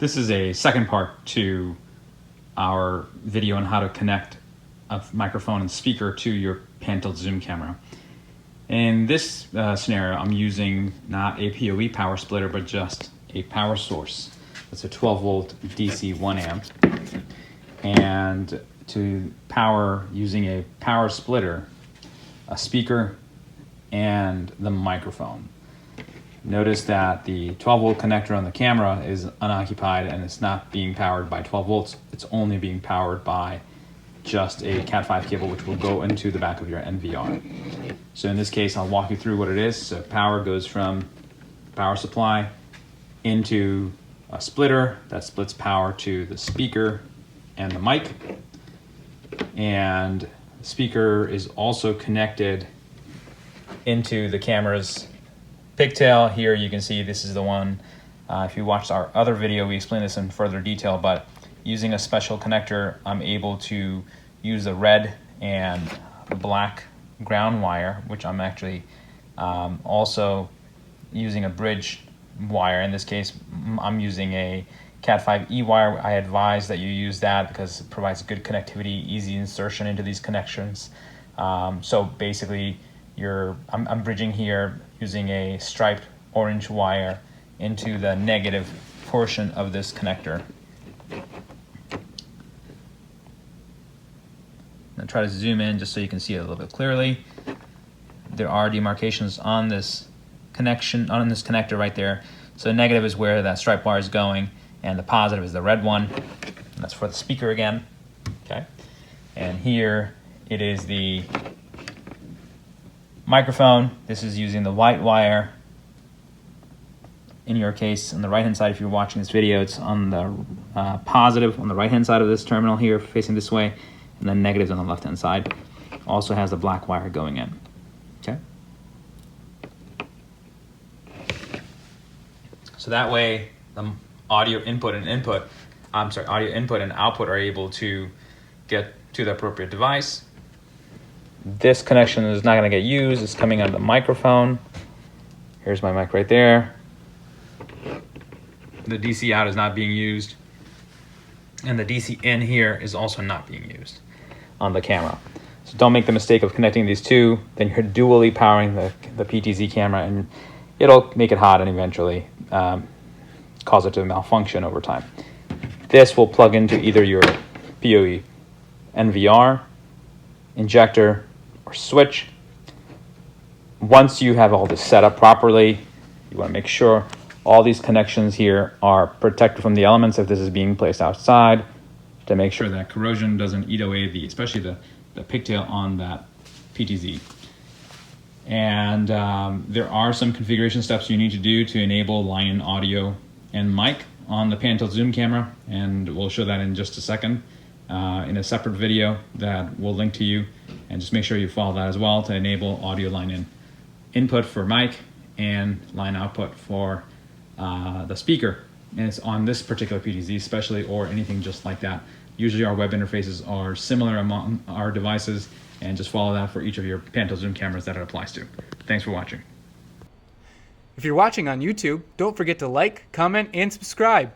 This is a second part to our video on how to connect a microphone and speaker to your pan-tilt zoom camera. In this scenario, I'm using not a PoE power splitter, but just a power source. It's a 12 volt DC 1 amp. And to power using a power splitter, a speaker, and the microphone. Notice that the 12 volt connector on the camera is unoccupied and it's not being powered by 12 volts. It's only being powered by just a Cat5 cable, which will go into the back of your NVR. So in this case, I'll walk you through what it is. So power goes from power supply into a splitter that splits power to the speaker and the mic. And the speaker is also connected into the camera's pigtail. Here you can see this is the one, if you watched our other video, we explain this in further detail, but using a special connector, I'm able to use the red and black ground wire, which I'm actually also using a bridge wire. In this case, I'm using a Cat5e wire. I advise that you use that because it provides good connectivity, easy insertion into these connections. So basically, I'm bridging here using a striped orange wire into the negative portion of this connector. I'll try to zoom in just so you can see it a little bit clearly. There are demarcations on this connection, on this connector right there. So negative is where that striped wire is going, and the positive is the red one. And that's for the speaker again. Okay. And here it is the microphone. This is using the white wire. In your case, on the right hand side, if you're watching this video, it's on the positive on the right hand side of this terminal here, facing this way, and then negatives on the left hand side. Also has the black wire going in. Okay. So that way, the audio input and output are able to get to the appropriate device. This connection is not going to get used. It's coming out of the microphone. Here's my mic right there. The DC out is not being used. And the DC in here is also not being used on the camera. So don't make the mistake of connecting these two. Then you're dually powering the PTZ camera, and it'll make it hot and eventually cause it to malfunction over time. This will plug into either your PoE NVR, injector, or switch. Once you have all this set up properly, you want to make sure all these connections here are protected from the elements if this is being placed outside, to make sure that corrosion doesn't eat away especially the pigtail on that PTZ. And there are some configuration steps you need to do to enable line-in audio and mic on the pan-tilt zoom camera, and we'll show that in just a second in a separate video that we'll link to you. And just make sure you follow that as well to enable audio line-in input for mic and line output for the speaker. And it's on this particular PTZ especially, or anything just like that. Usually our web interfaces are similar among our devices, and just follow that for each of your pan-tilt zoom cameras that it applies to. Thanks for watching. If you're watching on YouTube, don't forget to like, comment, and subscribe.